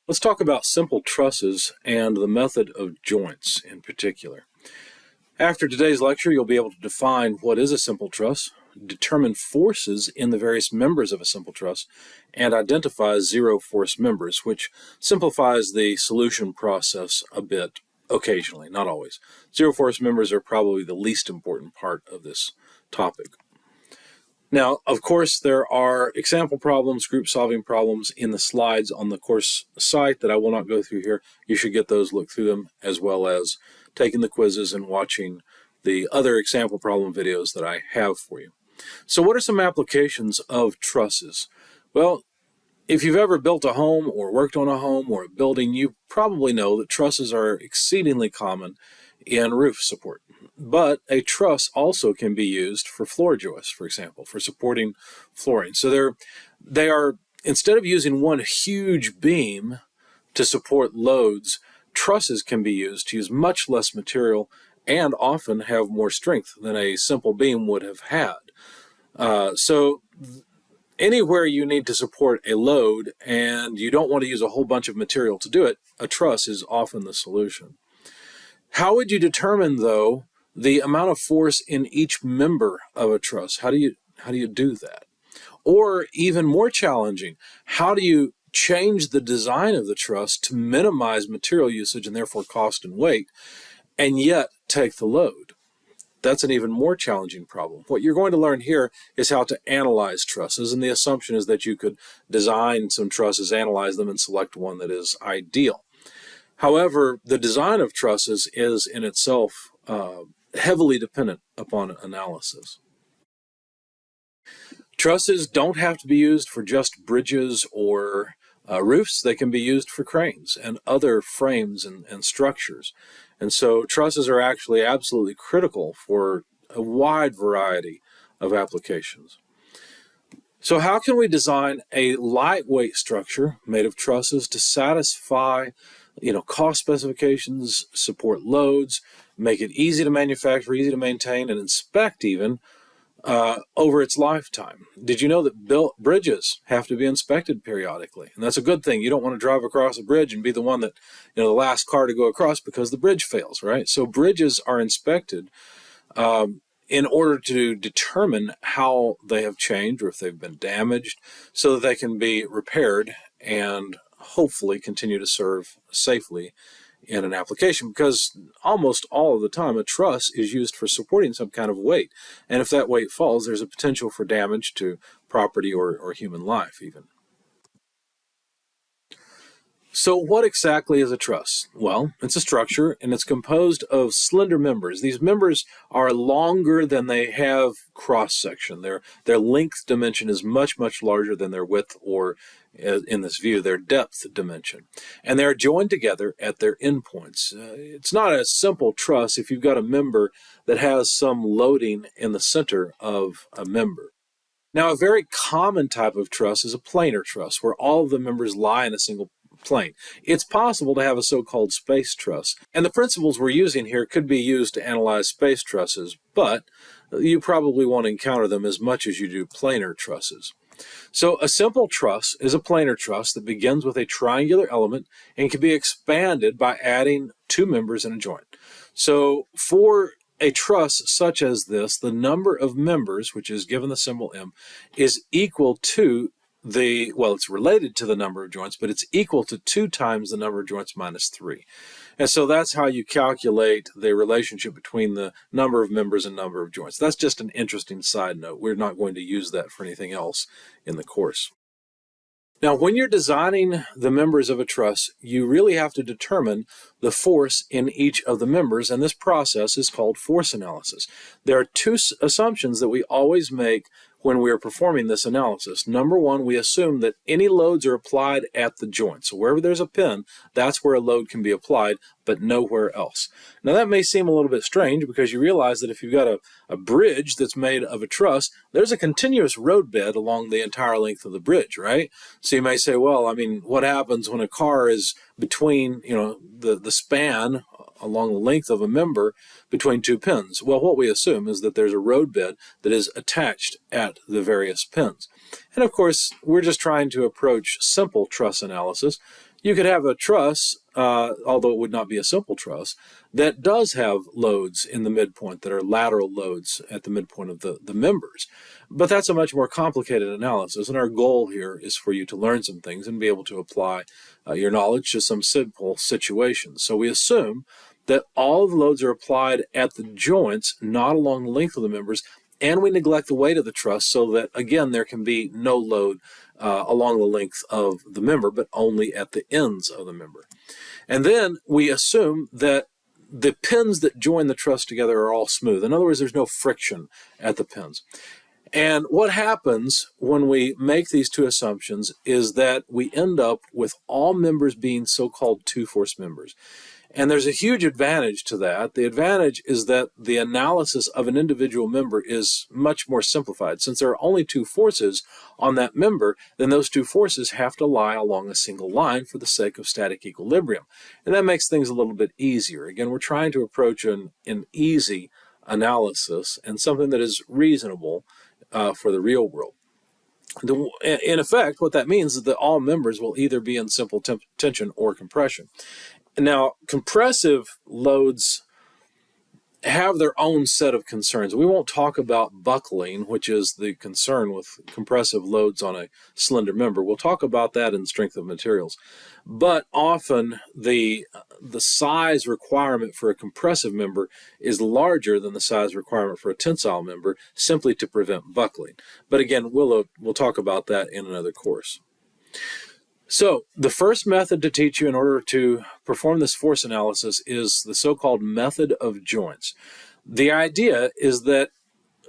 Let's talk about simple trusses and the method of joints in particular. After today's lecture, you'll be able to define what is a simple truss, determine forces in the various members of a simple truss, and identify zero force members, which simplifies the solution process a bit occasionally, not always. Zero force members are probably the least important part of this topic. Now, of course, there are example problems, group solving problems in the slides on the course site that I will not go through here. You should get those, look through them, as well as taking the quizzes and watching the other example problem videos that I have for you. So what are some applications of trusses? Well, if you've ever built a home or worked on a home or a building, you probably know that trusses are exceedingly common in roof support. But a truss also can be used for floor joists, for example, for supporting flooring. So they are, instead of using one huge beam to support loads, trusses can be used to use much less material and often have more strength than a simple beam would have had. So anywhere you need to support a load and you don't want to use a whole bunch of material to do it, a truss is often the solution. How would you determine, though, the amount of force in each member of a truss? How do you do that? Or even more challenging, how do you change the design of the truss to minimize material usage and therefore cost and weight, and yet take the load? That's an even more challenging problem. What you're going to learn here is how to analyze trusses, and the assumption is that you could design some trusses, analyze them, and select one that is ideal. However, the design of trusses is in itself heavily dependent upon analysis. Trusses don't have to be used for just bridges or roofs. They can be used for cranes and other frames and structures. And so trusses are actually absolutely critical for a wide variety of applications. So how can we design a lightweight structure made of trusses to satisfy cost specifications, support loads, make it easy to manufacture, easy to maintain, and inspect even over its lifetime? Did you know that bridges have to be inspected periodically? And that's a good thing. You don't want to drive across a bridge and be the one that, the last car to go across because the bridge fails, right? So bridges are inspected in order to determine how they have changed or if they've been damaged so that they can be repaired and hopefully continue to serve safely in an application, because almost all of the time a truss is used for supporting some kind of weight, and if that weight falls, there's a potential for damage to property or human life even. So what exactly is a truss? Well, it's a structure, and it's composed of slender members. These members are longer than they have cross-section. Their length dimension is much, much larger than their width, or in this view, their depth dimension. And they're joined together at their endpoints. It's not a simple truss if you've got a member that has some loading in the center of a member. Now, a very common type of truss is a planar truss, where all of the members lie in a single plane. It's possible to have a so-called space truss, and the principles we're using here could be used to analyze space trusses, but you probably won't encounter them as much as you do planar trusses. So a simple truss is a planar truss that begins with a triangular element and can be expanded by adding two members in a joint. So for a truss such as this, the number of members, which is given the symbol M, is equal to it's related to the number of joints, but it's equal to 2 times the number of joints minus 3. And so that's how you calculate the relationship between the number of members and number of joints. That's just an interesting side note. We're not going to use that for anything else in the course. Now, when you're designing the members of a truss, you really have to determine the force in each of the members, and this process is called force analysis. There are 2 assumptions that we always make when we are performing this analysis. Number one, we assume that any loads are applied at the joint. So wherever there's a pin, that's where a load can be applied, but nowhere else. Now that may seem a little bit strange because you realize that if you've got a bridge that's made of a truss, there's a continuous roadbed along the entire length of the bridge, right? So you may say, well, I mean, what happens when a car is between, the span along the length of a member between 2 pins? Well, what we assume is that there's a roadbed that is attached at the various pins. And of course, we're just trying to approach simple truss analysis You could have a truss, although it would not be a simple truss, that does have loads in the midpoint that are lateral loads at the midpoint of the members. But that's a much more complicated analysis, and our goal here is for you to learn some things and be able to apply your knowledge to some simple situations. So we assume that all of the loads are applied at the joints, not along the length of the members, and we neglect the weight of the truss so that, again, there can be no load along the length of the member, but only at the ends of the member. And then we assume that the pins that join the truss together are all smooth. In other words, there's no friction at the pins. And what happens when we make these two assumptions is that we end up with all members being so-called two-force members. And there's a huge advantage to that. The advantage is that the analysis of an individual member is much more simplified. Since there are only two forces on that member, then those two forces have to lie along a single line for the sake of static equilibrium. And that makes things a little bit easier. Again, we're trying to approach an easy analysis and something that is reasonable for the real world. In effect, what that means is that all members will either be in simple tension or compression. Now, compressive loads have their own set of concerns. We won't talk about buckling, which is the concern with compressive loads on a slender member. We'll talk about that in strength of materials. But often the size requirement for a compressive member is larger than the size requirement for a tensile member, simply to prevent buckling. But again, we'll talk about that in another course. So the first method to teach you in order to perform this force analysis is the so-called method of joints. The idea is that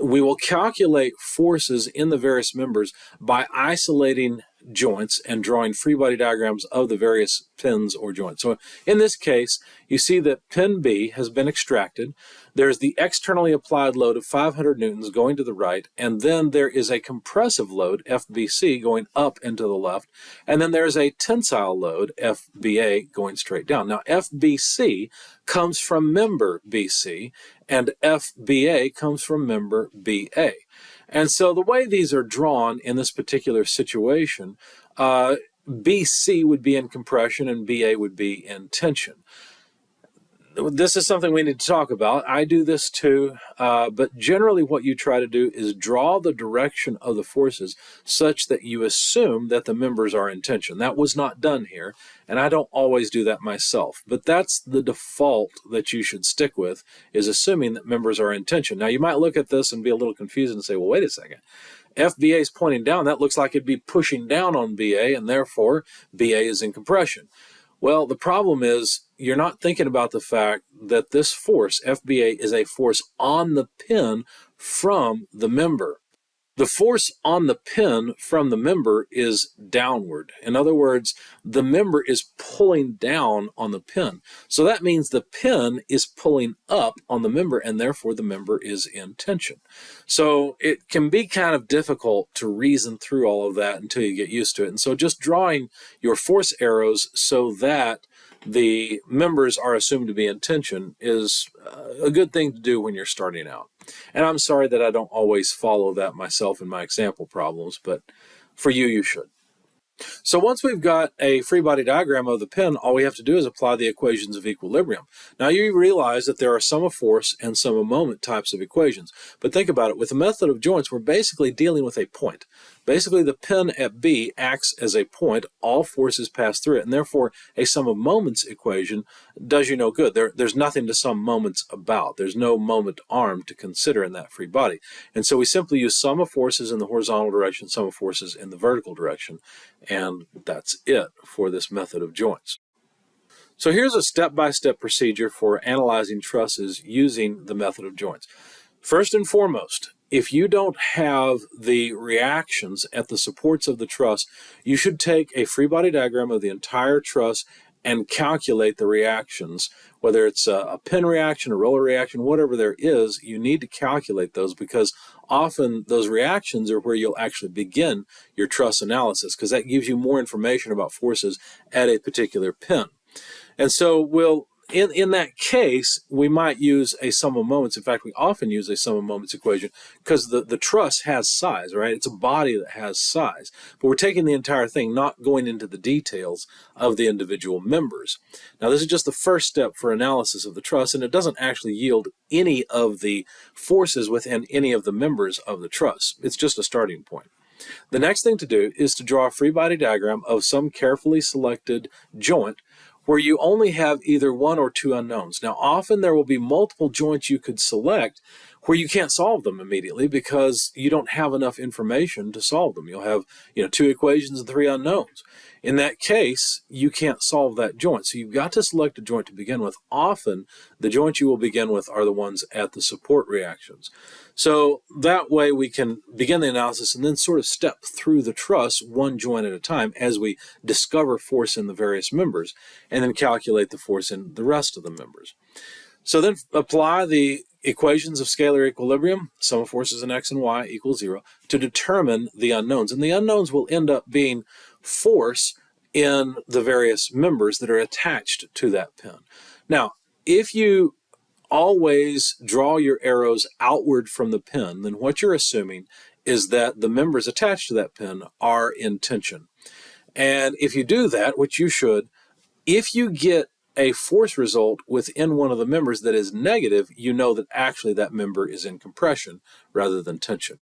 we will calculate forces in the various members by isolating joints and drawing free body diagrams of the various pins or joints. So in this case, you see that pin B has been extracted. There's the externally applied load of 500 newtons going to the right, and then there is a compressive load, FBC, going up and to the left, and then there's a tensile load, FBA, going straight down. Now, FBC comes from member BC, and FBA comes from member BA. And so the way these are drawn in this particular situation, BC would be in compression and BA would be in tension. This is something we need to talk about. I do this too, but generally what you try to do is draw the direction of the forces such that you assume that the members are in tension. That was not done here, and I don't always do that myself, but that's the default that you should stick with, is assuming that members are in tension. Now you might look at this and be a little confused and say, well, wait a second. FBA is pointing down. That looks like it'd be pushing down on BA, and therefore BA is in compression. Well, the problem is you're not thinking about the fact that this force, FBA, is a force on the pin from the member. The force on the pin from the member is downward. In other words, the member is pulling down on the pin. So that means the pin is pulling up on the member, and therefore the member is in tension. So it can be kind of difficult to reason through all of that until you get used to it. And so just drawing your force arrows so that the members are assumed to be in tension is a good thing to do when you're starting out. And I'm sorry that I don't always follow that myself in my example problems, but for you, you should. So once we've got a free body diagram of the pin, all we have to do is apply the equations of equilibrium. Now you realize that there are sum of force and sum of moment types of equations. But think about it, with the method of joints, we're basically dealing with a point. Basically, the pin at B acts as a point. All forces pass through it, and therefore a sum of moments equation does you no good. There's nothing to sum moments about. There's no moment arm to consider in that free body. And so we simply use sum of forces in the horizontal direction, sum of forces in the vertical direction, and that's it for this method of joints. So here's a step-by-step procedure for analyzing trusses using the method of joints. First and foremost, if you don't have the reactions at the supports of the truss, you should take a free body diagram of the entire truss and calculate the reactions. Whether it's a pin reaction, a roller reaction, whatever there is, you need to calculate those, because often those reactions are where you'll actually begin your truss analysis, because that gives you more information about forces at a particular pin. And so we'll in that case, we might use a sum of moments. In fact, we often use a sum of moments equation because the truss has size, right? It's a body that has size. But we're taking the entire thing, not going into the details of the individual members. Now, this is just the first step for analysis of the truss, and it doesn't actually yield any of the forces within any of the members of the truss. It's just a starting point. The next thing to do is to draw a free body diagram of some carefully selected joint where you only have either one or two unknowns. Now, often there will be multiple joints you could select where you can't solve them immediately because you don't have enough information to solve them. You'll have, two equations and three unknowns. In that case, you can't solve that joint. So you've got to select a joint to begin with. Often, the joints you will begin with are the ones at the support reactions. So that way we can begin the analysis and then sort of step through the truss one joint at a time as we discover force in the various members and then calculate the force in the rest of the members. So then apply the equations of scalar equilibrium, sum of forces in x and y equals 0, to determine the unknowns. And the unknowns will end up being force in the various members that are attached to that pin. Now, if you always draw your arrows outward from the pin, then what you're assuming is that the members attached to that pin are in tension. And if you do that, which you should, if you get a force result within one of the members that is negative, you know that actually that member is in compression rather than tension.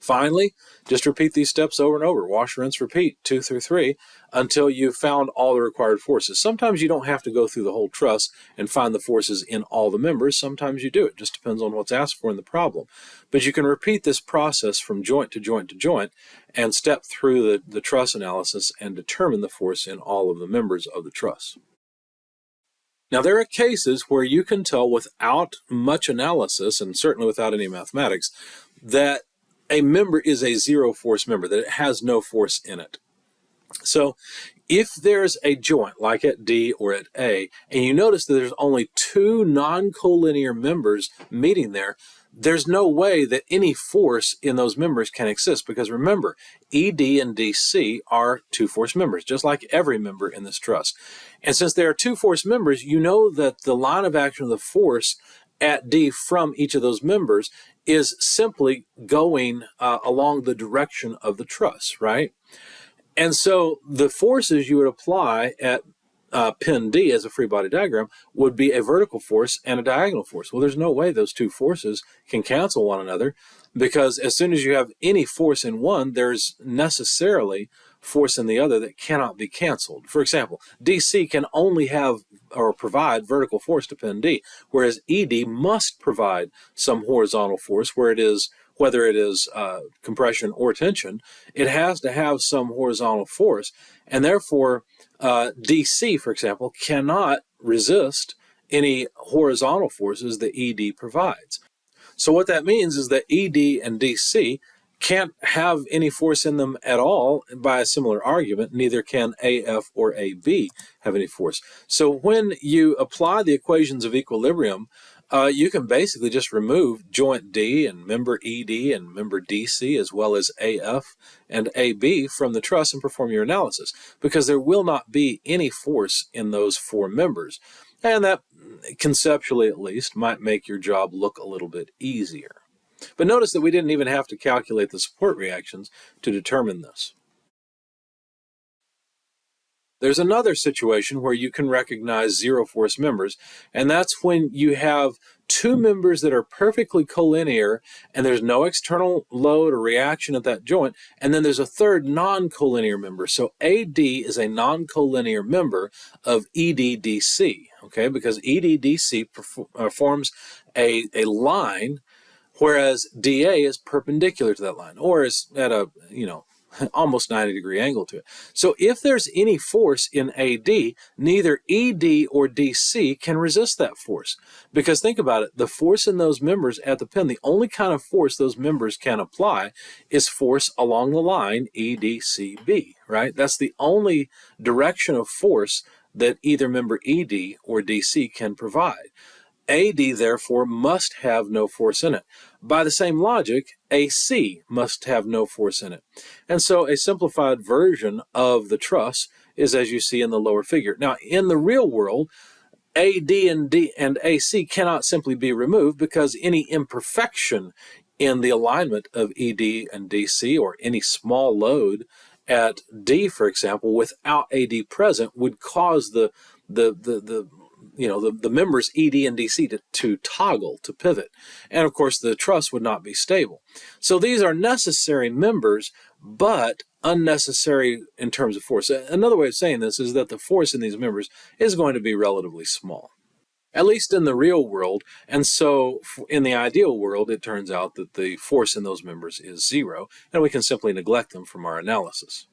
Finally, just repeat these steps over and over. Wash, rinse, repeat, 2 through 3, until you've found all the required forces. Sometimes you don't have to go through the whole truss and find the forces in all the members. Sometimes you do. It just depends on what's asked for in the problem. But you can repeat this process from joint to joint to joint and step through the truss analysis and determine the force in all of the members of the truss. Now, there are cases where you can tell without much analysis, and certainly without any mathematics, that a member is a zero force member, that it has no force in it. So if there's a joint like at D or at A, and you notice that there's only two non-collinear members meeting there, there's no way that any force in those members can exist, because remember, ED and DC are two force members, just like every member in this truss. And since they are two force members, you know that the line of action of the force at D from each of those members is simply going along the direction of the truss, right? And so the forces you would apply at pin D as a free body diagram would be a vertical force and a diagonal force. Well, there's no way those two forces can cancel one another, because as soon as you have any force in one, there's necessarily force in the other that cannot be canceled. For example, DC can only have or provide vertical force to pin D, whereas ED must provide some horizontal force, whether it is compression or tension. It has to have some horizontal force, and therefore DC, for example, cannot resist any horizontal forces that ED provides. So what that means is that ED and DC can't have any force in them at all by a similar argument. Neither can AF or AB have any force. So when you apply the equations of equilibrium, you can basically just remove joint D and member ED and member DC as well as AF and AB from the truss and perform your analysis, because there will not be any force in those four members. And that, conceptually at least, might make your job look a little bit easier. But notice that we didn't even have to calculate the support reactions to determine this. There's another situation where you can recognize zero force members, and that's when you have two members that are perfectly collinear and there's no external load or reaction at that joint, and then there's a third non-collinear member. So AD is a non-collinear member of EDDC, okay, because EDDC forms a line, whereas DA is perpendicular to that line, or is at a, almost 90-degree angle to it. So if there's any force in AD, neither ED or DC can resist that force. Because think about it, the force in those members at the pin, the only kind of force those members can apply is force along the line EDCB, right? That's the only direction of force that either member ED or DC can provide. AD, therefore, must have no force in it. By the same logic, AC must have no force in it. And so a simplified version of the truss is as you see in the lower figure. Now, in the real world, AD and AC cannot simply be removed because any imperfection in the alignment of ED and DC, or any small load at D, for example, without AD present, would cause the members ED and DC to toggle, to pivot. And of course, the truss would not be stable. So these are necessary members, but unnecessary in terms of force. Another way of saying this is that the force in these members is going to be relatively small, at least in the real world. And so in the ideal world, it turns out that the force in those members is zero, and we can simply neglect them from our analysis.